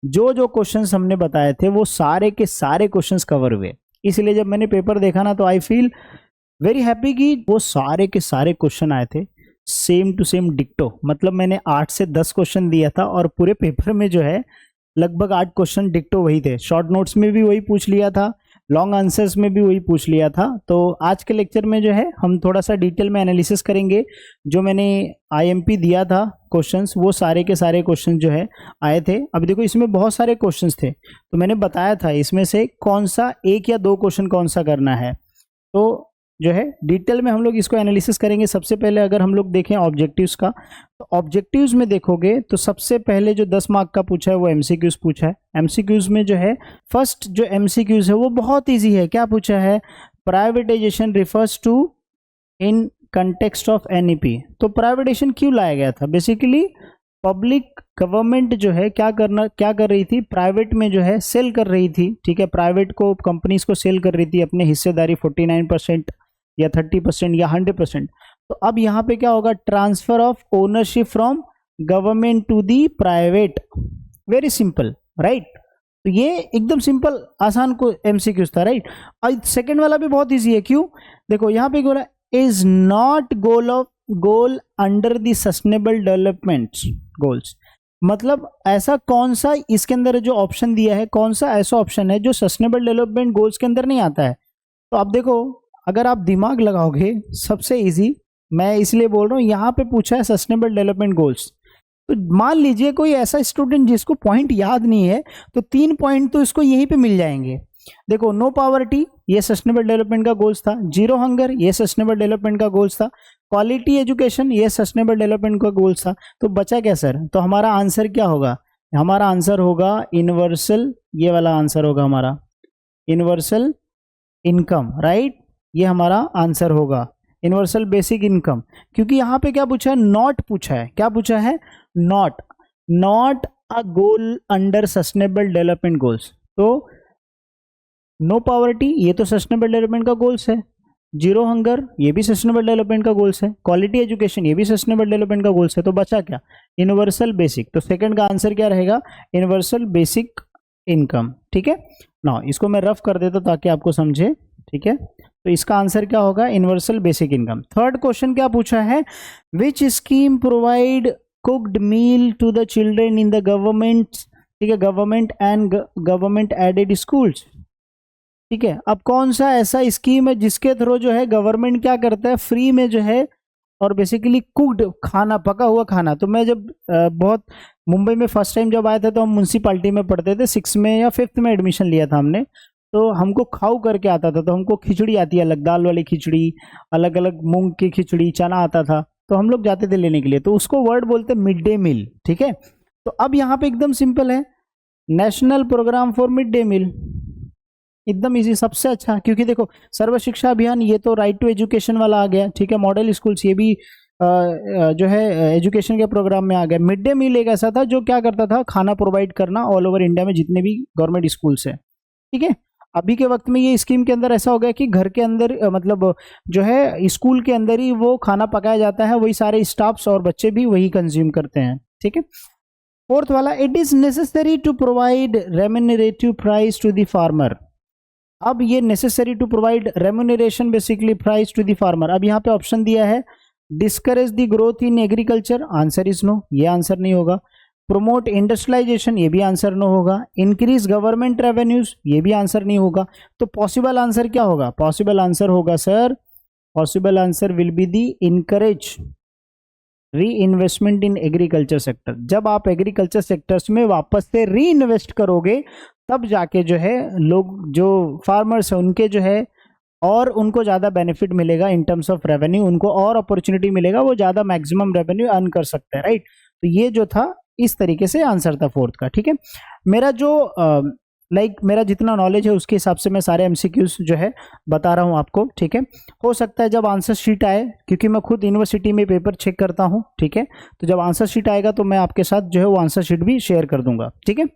जो जो क्वेश्चंस हमने बताए थे वो सारे के सारे क्वेश्चंस कवर हुए। इसलिए जब मैंने पेपर देखा ना तो आई फील वेरी हैप्पी कि वो सारे के सारे क्वेश्चन आए थे सेम टू सेम डिक्टो। मतलब मैंने 8 से 10 क्वेश्चन दिया था और पूरे पेपर में जो है लगभग 8 क्वेश्चन डिक्टो वही थे। शॉर्ट नोट्स में भी वही पूछ लिया था, लॉन्ग आंसर्स में भी वही पूछ लिया था। तो आज के लेक्चर में जो है हम थोड़ा सा डिटेल में एनालिसिस करेंगे। जो मैंने आईएमपी दिया था क्वेश्चंस, वो सारे के सारे क्वेश्चन जो है आए थे। अब देखो इसमें बहुत सारे क्वेश्चंस थे, तो मैंने बताया था इसमें से कौन सा एक या दो क्वेश्चन कौन सा करना है। तो जो है डिटेल में हम लोग इसको एनालिसिस करेंगे। सबसे पहले अगर हम लोग देखें ऑब्जेक्टिव्स का, तो ऑब्जेक्टिव्स में देखोगे तो सबसे पहले जो 10 मार्क का पूछा है वो एमसीक्यूज पूछा है। एमसीक्यूज में जो है फर्स्ट जो एमसीक्यूज है वो बहुत इजी है। क्या पूछा है? Privatisation refers to in context of NEP. तो प्राइवेटाइजेशन क्यों लाया गया था? बेसिकली पब्लिक गवर्नमेंट जो है क्या कर रही थी, प्राइवेट में जो है सेल कर रही थी। ठीक है, प्राइवेट को कंपनीज को सेल कर रही थी अपने हिस्सेदारी 49% या 30% या 100%। तो अब यहाँ पे क्या होगा? Transfer of ownership from government to the private. Very simple, right? तो ये एकदम सिंपल आसान को एमसीक्यूज था, राइट? और सेकंड वाला भी बहुत इजी है। क्यों? देखो यहाँ पे बोला is not goal under the sustainable development goals. मतलब ऐसा कौन सा इसके अंदर जो ऑप्शन दिया है, कौन सा ऐसा ऑप्शन है जो सस्टेनेबल डेवलपमेंट गोल्स के अंदर नहीं आता है? तो आप देखो, अगर आप दिमाग लगाओगे, सबसे इजी मैं इसलिए बोल रहा हूँ, यहाँ पे पूछा है सस्टेनेबल डेवलपमेंट गोल्स। तो मान लीजिए कोई ऐसा स्टूडेंट जिसको पॉइंट याद नहीं है, तो 3 पॉइंट तो इसको यहीं पे मिल जाएंगे। देखो, नो पॉवर्टी ये सस्टेनेबल डेवलपमेंट का गोल्स था, जीरो हंगर ये सस्टेनेबल डेवलपमेंट का गोल्स था, क्वालिटी एजुकेशन ये सस्टेनेबल डेवलपमेंट का गोल्स था। तो बचा क्या सर? तो हमारा आंसर क्या होगा? हमारा आंसर होगा यूनिवर्सल, ये वाला आंसर होगा हमारा यूनिवर्सल इनकम, राइट? ये हमारा आंसर होगा यूनिवर्सल बेसिक इनकम। क्योंकि यहाँ पे क्या पूछा है? नॉट पूछा है। क्या पूछा है? Not a goal under sustainable development goals. तो नो पॉवर्टी ये तो सस्टेनेबल डेवलपमेंट का गोल्स है, जीरो हंगर ये भी सस्टेनेबल डेवलपमेंट का गोल्स है, क्वालिटी एजुकेशन ये भी सस्टेनेबल डेवलपमेंट का गोल्स है। तो बचा क्या? Universal basic. तो सेकंड का आंसर क्या रहेगा? Universal basic income. ठीक है ना, इसको मैं रफ कर देता ताकि आपको समझे। ठीक है, तो इसका आंसर क्या होगा? Universal basic income. Third question क्या पूछा है? Which scheme provide cooked meal to the children in the government, ठीक है, government and government aided schools. ठीक है, अब कौन सा ऐसा स्कीम है जिसके थ्रू जो है गवर्नमेंट क्या करता है? फ्री में जो है और बेसिकली कुक्ड खाना, पका हुआ खाना। तो मैं जब बहुत मुंबई में फर्स्ट टाइम जब आया था तो हम म्यूनसिपालिटी में पढ़ते थे, 6 में या 5th में एडमिशन लिया था हमने। तो हमको खाऊ करके आता था, तो हमको खिचड़ी आती है अलग, दाल वाली खिचड़ी, अलग अलग मूंग की खिचड़ी, चना आता था। तो हम लोग जाते थे लेने के लिए, तो उसको वर्ड बोलते मिड डे मील। ठीक है, तो अब यहाँ पे एकदम सिंपल है, national programme for mid day meal. एकदम इजी, सबसे अच्छा। क्योंकि देखो सर्व शिक्षा अभियान ये तो राइट टू एजुकेशन वाला आ गया। ठीक है, मॉडल स्कूल्स ये भी जो है एजुकेशन के प्रोग्राम में आ गया। मिड डे मील एक ऐसा था जो क्या करता था? खाना प्रोवाइड करना ऑल ओवर इंडिया में जितने भी गवर्नमेंट स्कूल्स है। ठीक है, अभी के वक्त में ये स्कीम के अंदर ऐसा हो गया कि घर के अंदर मतलब जो है स्कूल के अंदर ही वो खाना पकाया जाता है, वही सारे स्टाफ्स और बच्चे भी वही कंज्यूम करते हैं। ठीक है, फोर्थ वाला, it is necessary to provide remunerative price to the farmer. अब ये necessary to provide remuneration basically price to the farmer. अब यहाँ पे ऑप्शन दिया है discourage the growth in agriculture, answer is no, ये आंसर नहीं होगा। प्रोमोट इंडस्ट्रियलाइजेशन, ये भी आंसर नो होगा। इंक्रीज गवर्नमेंट रेवेन्यूज, ये भी आंसर नहीं होगा। तो पॉसिबल आंसर क्या होगा? पॉसिबल आंसर होगा sir, possible answer will be the encourage री इन्वेस्टमेंट इन एग्रीकल्चर सेक्टर। जब आप एग्रीकल्चर सेक्टर्स में वापस से री इन्वेस्ट करोगे तब जाके जो है लोग, जो फार्मर्स हैं उनके जो है और उनको ज़्यादा बेनिफिट मिलेगा इन टर्म्स ऑफ रेवेन्यू, उनको और अपॉर्चुनिटी मिलेगा, वो ज़्यादा मैक्सिमम रेवेन्यू अर्न कर सकते हैं, राइट? तो ये जो था इस तरीके से आंसर था फोर्थ का। ठीक है, मेरा जो मेरा जितना नॉलेज है उसके हिसाब से मैं सारे एमसीक्यूज जो है बता रहा हूँ आपको। ठीक है, हो सकता है जब आंसर शीट आए, क्योंकि मैं खुद यूनिवर्सिटी में पेपर चेक करता हूँ। ठीक है, तो जब आंसर शीट आएगा तो मैं आपके साथ जो है वो आंसर शीट भी शेयर कर दूंगा। ठीक है,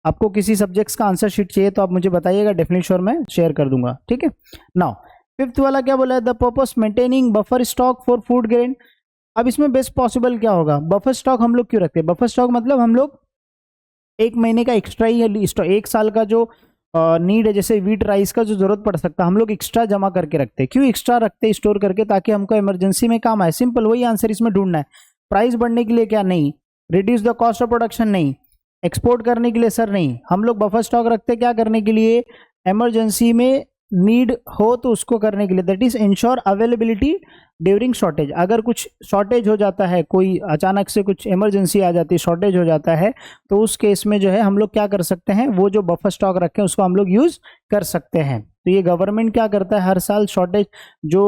आपको किसी सब्जेक्ट्स का आंसर शीट चाहिए तो आप मुझे बताइएगा, डेफिनेटली श्योर मैं शेयर कर दूंगा। ठीक है, नाउ फिफ्थ वाला क्या बोला है? The purpose maintaining buffer stock for food grain. अब इसमें बेस्ट पॉसिबल क्या होगा? बफर स्टॉक हम लोग क्यों रखते हैं? बफर स्टॉक मतलब हम लोग एक महीने का एक्स्ट्रा ही स्टॉक, एक साल का जो नीड है, जैसे वीट राइस का जो जरूरत पड़ सकता है, हम लोग एक्स्ट्रा जमा करके रखते हैं। क्यों एक्स्ट्रा रखते हैं स्टोर करके? ताकि हमको इमरजेंसी में काम आए। सिंपल, वही आंसर इसमें ढूंढना है। प्राइस बढ़ने के लिए क्या? नहीं। Reduce the cost of production? नहीं। एक्सपोर्ट करने के लिए? सर नहीं। हम लोग बफर स्टॉक रखते हैं क्या करने के लिए? इमरजेंसी में नीड हो तो उसको करने के लिए, that is ensure availability during shortage. अगर कुछ शॉर्टेज हो जाता है, कोई अचानक से कुछ इमरजेंसी आ जाती है, शॉर्टेज हो जाता है, तो उस केस में जो है हम लोग क्या कर सकते हैं, वो जो बफर स्टॉक रखें उसको हम लोग यूज कर सकते हैं। तो ये गवर्नमेंट क्या करता है, हर साल शॉर्टेज जो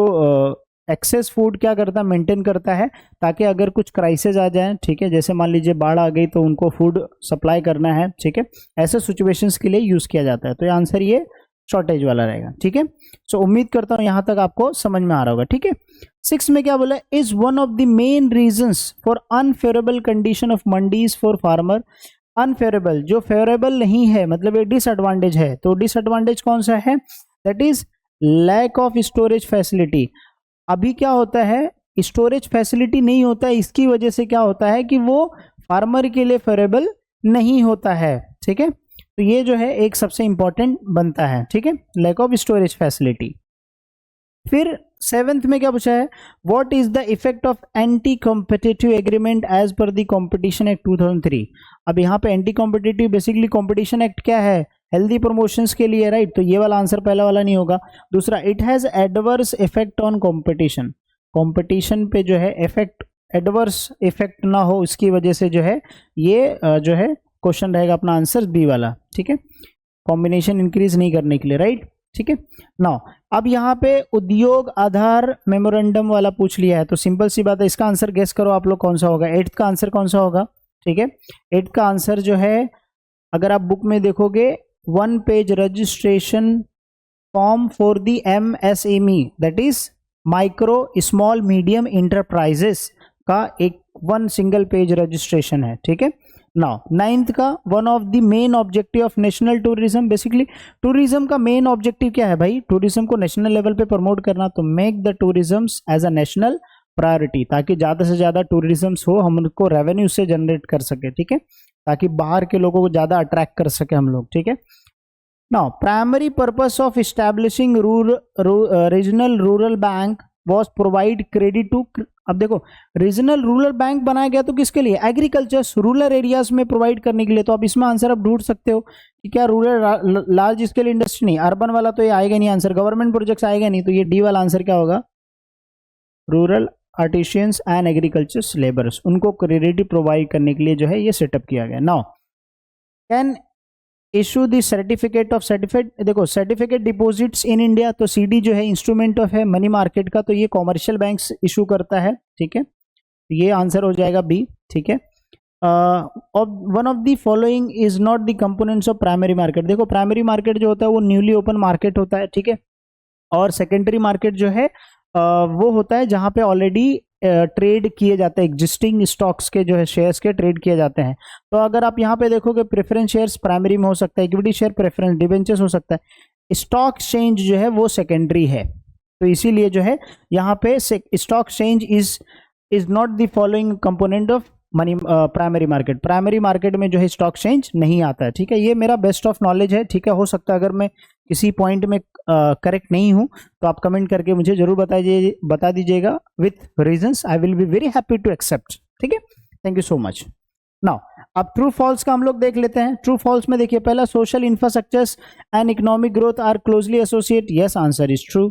एक्सेस फूड क्या करता है, मेंटेन करता है, ताकि अगर कुछ क्राइसिस आ जाए, ठीक है, जैसे मान लीजिए बाढ़ आ गई तो उनको फूड सप्लाई करना है, ठीक है, ऐसे सिचुएशंस के लिए यूज किया जाता है। तो ये आंसर ये शॉर्टेज वाला रहेगा, ठीक है। सो उम्मीद करता हूं यहां तक आपको समझ में आ रहा होगा, ठीक है। 6 में क्या बोला? Is one of the main reasons for unfavourable condition of mandis for farmer. Unfavourable, जो फेवरेबल नहीं है, मतलब ये डिसएडवांटेज है। तो डिसएडवांटेज कौन सा है? That is lack of storage facility. अभी क्या होता है, स्टोरेज फैसिलिटी नहीं होता है, इसकी वजह से क्या होता है कि वो फार्मर के लिए फेवरेबल नहीं होता है, ठीक है। तो ये जो है एक सबसे इंपॉर्टेंट बनता है, ठीक है, लैक ऑफ स्टोरेज फैसिलिटी। फिर 7th में क्या पूछा है? What is the effect of anti competitive agreement as per the competition act 2003। अब यहाँ पे anti competitive, basically competition act क्या है? हेल्दी प्रमोशंस के लिए, राइट। तो ये वाला आंसर पहला वाला नहीं होगा। दूसरा, it has adverse effect on competition. Competition पे जो है इफेक्ट, एडवर्स इफेक्ट ना हो, उसकी वजह से जो है ये जो है क्वेश्चन रहेगा अपना आंसर बी वाला, ठीक है, कॉम्बिनेशन इंक्रीज नहीं करने के लिए, राइट, ठीक है। नाउ अब यहाँ पे उद्योग आधार मेमोरेंडम वाला पूछ लिया है, तो सिंपल सी बात है, इसका आंसर गेस करो आप लोग कौन सा होगा। 8th का आंसर कौन सा होगा? ठीक है, 8th का आंसर जो है, अगर आप बुक में देखोगे, 1 page registration form for the MSME, that is micro small medium enterprises का एक 1 सिंगल पेज रजिस्ट्रेशन है, ठीक है। नाउ 9th का, one of the main objective of national tourism. Basically tourism का मेन ऑब्जेक्टिव क्या है भाई? टूरिज्म को नेशनल लेवल पे प्रमोट करना। तो make the tourism as a national priority, ताकि ज्यादा से ज्यादा टूरिज्म हो, हम उनको रेवेन्यू से जनरेट कर सके, ठीक है, ताकि बाहर के लोगों को ज्यादा अट्रैक्ट कर सके हम लोग, ठीक है। Now primary purpose of establishing regional rural bank was provide credit to. अब देखो, रीजनल रूरल बैंक बनाया गया तो किसके लिए? एग्रीकल्चर, रूरल एरियाज में प्रोवाइड करने के लिए। तो आप इसमें आंसर आप ढूंढ सकते हो कि क्या रूरल लार्ज स्केल इंडस्ट्री, नहीं, अर्बन वाला तो ये आएगा नहीं आंसर, गवर्नमेंट प्रोजेक्ट्स आएगा नहीं, तो ये डी वाला आंसर क्या होगा? Rural artisans and agriculture labours, उनको क्रेडिट प्रोवाइड करने के लिए जो है ये सेटअप किया गया। Now can issue the certificate of certificate. देखो, सर्टिफिकेट डिपॉजिट्स इन इंडिया, तो CD जो है इंस्ट्रूमेंट ऑफ है मनी मार्केट का, तो ये कॉमर्शियल बैंक्स इशू करता है, ठीक है, ये आंसर हो जाएगा बी, ठीक है। One of the following is not the components of primary market. देखो, प्राइमरी मार्केट जो होता है वो न्यूली ओपन मार्केट होता है, ठीक है, और सेकेंडरी मार्केट जो है वो होता है जहां पे ऑलरेडी ट्रेड किए जाते हैं, एग्जिस्टिंग स्टॉक्स के जो है शेयर्स के ट्रेड किए जाते हैं। तो अगर आप यहाँ पे देखोगे, प्रेफरेंस शेयर्स प्राइमरी में हो सकता है, इक्विटी शेयर प्रेफरेंस, डिबेंचर्स हो सकता है, स्टॉक एक्सचेंज जो है वो सेकेंडरी है। तो इसीलिए जो है यहाँ पे stock exchange is not the following component of money primary market. Primary market में जो है स्टॉक एक्सचेंज नहीं आता है, ठीक है। ये मेरा बेस्ट ऑफ नॉलेज है, ठीक है, हो सकता है अगर मैं किसी पॉइंट में करेक्ट नहीं हूं तो आप कमेंट करके मुझे जरूर बता दीजिएगा with reasons. I will be very happy to accept, ठीक है। Thank you so much. Now अब ट्रू फॉल्स का हम लोग देख लेते हैं। ट्रू फॉल्स में देखिए, पहला, social infrastructures and economic growth are closely associate. Yes, answer is true.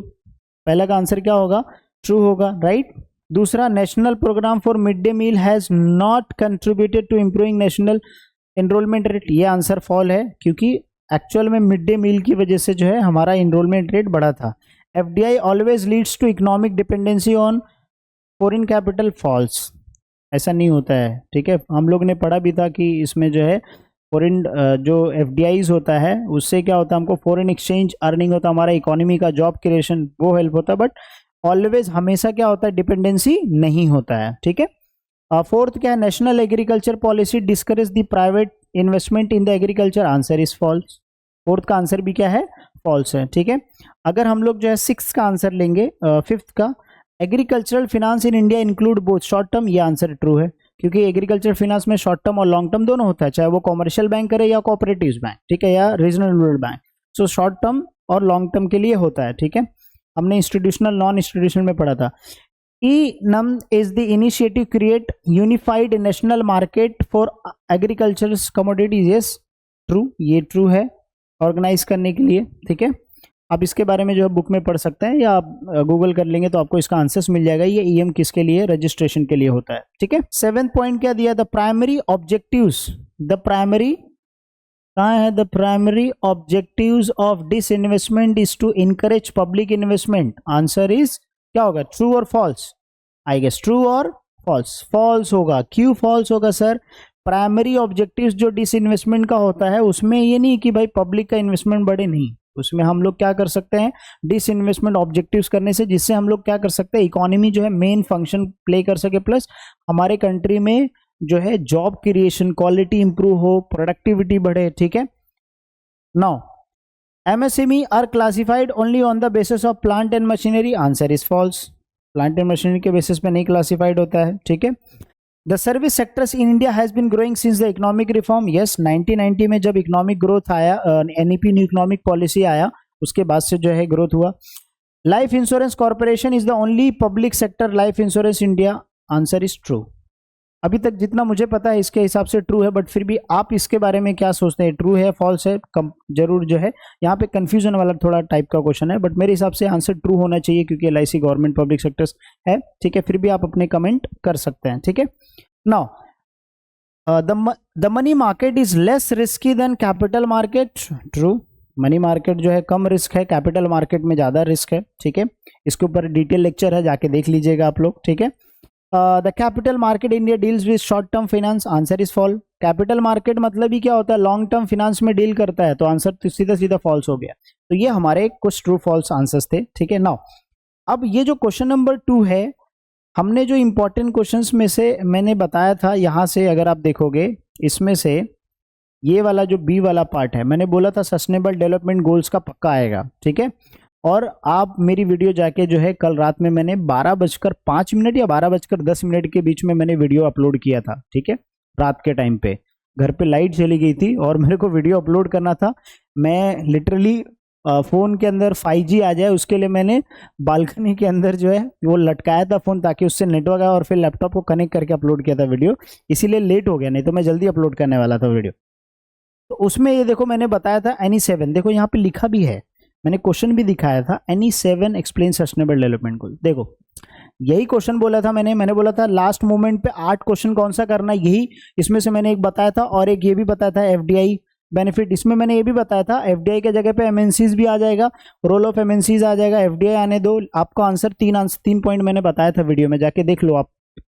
पहला का आंसर क्या होगा? ट्रू होगा, राइट। दूसरा, national programme for mid day meal has not contributed to improving national enrolment rate. ये आंसर फॉल है, क्योंकि actual में मिड डे मील की वजह से जो है हमारा एनरोलमेंट रेट बढ़ा था। FDI always leads to economic dependency on foreign capital. False, ऐसा नहीं होता है, ठीक है। हम लोग ने पढ़ा भी था कि इसमें जो है फॉरेन जो FDIs होता है उससे क्या होता है, हमको फॉरेन एक्सचेंज अर्निंग होता है, हमारा इकोनॉमी का जॉब क्रिएशन वो हेल्प होता है, बट ऑलवेज हमेशा क्या होता है, डिपेंडेंसी नहीं होता है, ठीक है। 4th क्या है? National agriculture policy discourage the private investment in the agriculture. Answer is false. 4th का आंसर भी क्या है? फॉल्स है, ठीक है। अगर हम लोग जो है 6th का आंसर लेंगे, 5th का, agricultural finance in India include both short term, ये आंसर ट्रू है, क्योंकि एग्रीकल्चर फाइनेंस में शॉर्ट टर्म और लॉन्ग टर्म दोनों होता है, चाहे वो कॉमर्शियल बैंक करे या कोऑपरेटिव बैंक, ठीक है, या regional rural bank. So short term और लॉन्ग टर्म के लिए होता है, ठीक है। हमने इंस्टीट्यूशनल नॉन इंस्टीट्यूशनल में पढ़ा था। E-NUM is the initiative create unified national market for agricultural commodities. Yes, true, ये true है, ऑर्गेनाइज करने के लिए, ठीक है। आप इसके बारे में जो है बुक में पढ़ सकते हैं या आप गूगल कर लेंगे तो आपको इसका आंसर्स मिल जाएगा। ये EM किसके लिए, रजिस्ट्रेशन के लिए होता है, ठीक है। 7th पॉइंट क्या दिया, the primary objectives, the primary कहाँ है, the primary objectives of disinvestment is to encourage public investment. Answer is क्या होगा, ट्रू और फॉल्स, आई गेस ट्रू और फॉल्स, फॉल्स होगा। क्यों फॉल्स होगा सर, प्राइमरी ऑब्जेक्टिव्स जो डिसइन्वेस्टमेंट का होता है उसमें ये नहीं कि भाई पब्लिक का इन्वेस्टमेंट बढ़े, नहीं, उसमें हम लोग क्या कर सकते हैं, डिसइन्वेस्टमेंट ऑब्जेक्टिव्स करने से, जिससे हम लोग क्या कर सकते हैं, इकोनॉमी जो है मेन फंक्शन प्ले कर सके, प्लस हमारे कंट्री में जो है जॉब क्रिएशन, क्वालिटी इंप्रूव हो, प्रोडक्टिविटी बढ़े, ठीक है। Now MSME are classified only on the basis of plant and machinery. Answer is false. Plant and machinery के basis पे नहीं classified होता है, ठीक है। The service sectors in India has been growing since the economic reform. Yes, 1990 में जब economic growth आया, NEP New Economic Policy आया, उसके बाद से जो है growth हुआ। Life Insurance Corporation is the only public sector life insurance India. Answer is true. अभी तक जितना मुझे पता है इसके हिसाब से ट्रू है, बट फिर भी आप इसके बारे में क्या सोचते हैं, ट्रू है, फॉल्स है, जरूर जो है यहाँ पे कंफ्यूजन वाला थोड़ा टाइप का क्वेश्चन है, बट मेरे हिसाब से आंसर ट्रू होना चाहिए क्योंकि LIC गवर्नमेंट पब्लिक सेक्टर्स है, ठीक है। फिर भी आप अपने कमेंट कर सकते हैं, ठीक है। Now the money market is less risky than capital market. True, money market जो है कम रिस्क है, कैपिटल मार्केट में ज़्यादा रिस्क है, ठीक है। इसके ऊपर डिटेल लेक्चर है, जाके देख लीजिएगा आप लोग, ठीक है। The capital market India deals with short term finance. Answer is false. Capital market मतलब ही क्या होता है, लॉन्ग टर्म फाइनेंस में डील करता है, तो आंसर तो सीधा सीधा फॉल्स हो गया। तो ये हमारे कुछ ट्रू फॉल्स आंसर्स थे, ठीक है। नाउ अब ये जो क्वेश्चन नंबर 2 है, हमने जो इंपॉर्टेंट क्वेश्चंस में से मैंने बताया था, यहाँ से अगर आप देखोगे इसमें से ये वाला जो बी वाला पार्ट है, मैंने बोला था सस्टेनेबल डेवलपमेंट गोल्स का पक्का आएगा, ठीक है। और आप मेरी वीडियो जाके जो है कल रात में मैंने 12:05 या 12:10 के बीच में मैंने वीडियो अपलोड किया था, ठीक है। रात के टाइम पे घर पे लाइट चली गई थी और मेरे को वीडियो अपलोड करना था। मैं लिटरली फ़ोन के अंदर 5G आ जाए उसके लिए मैंने बालकनी के अंदर जो है वो लटकाया था फ़ोन, ताकि उससे नेटवर्क आए, और फिर लैपटॉप को कनेक्ट करके अपलोड किया था वीडियो, इसीलिए लेट हो गया, नहीं तो मैं जल्दी अपलोड करने वाला था वीडियो। तो उसमें ये देखो मैंने बताया था NE7, देखो यहाँ पे लिखा भी है, मैंने क्वेश्चन भी दिखाया था, NE7 explain sustainable development goal. देखो यही क्वेश्चन बोला था मैंने बोला था लास्ट मोमेंट पे 8 क्वेश्चन कौन सा करना है, यही इसमें से मैंने एक बताया था, और एक ये भी बताया था FDI बेनिफिट, इसमें मैंने ये भी बताया था FDI के जगह पे MNCs भी आ जाएगा, रोल ऑफ MNCs आ जाएगा, FDI आने दो, आपका आंसर 3 पॉइंट मैंने बताया था वीडियो में, जाके देख लो आप,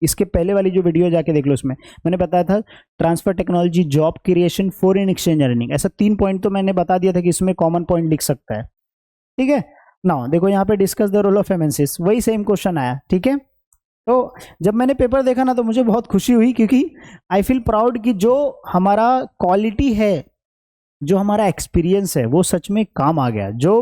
इसके पहले वाली जो वीडियो जाके देख लो, उसमें मैंने बताया था transfer technology, job creation, foreign exchange earning, ऐसा 3 पॉइंट तो मैंने बता दिया था कि इसमें कॉमन पॉइंट लिख सकता है, ठीक है। नाउ देखो यहाँ पे discuss the role of MNCs, वही सेम क्वेश्चन आया, ठीक है। तो जब मैंने पेपर देखा ना तो मुझे बहुत खुशी हुई, क्योंकि आई फील प्राउड कि जो हमारा क्वालिटी है, जो हमारा एक्सपीरियंस है, वो सच में काम आ गया। जो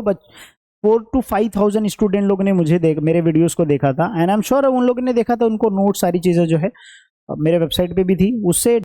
4,000 to 5,000 स्टूडेंट लोग ने मेरे वीडियोस को देखा था, एंड आई एम श्योर उन लोगों ने देखा था, उनको नोट सारी चीज़ें जो है मेरे वेबसाइट पे भी थी, उससे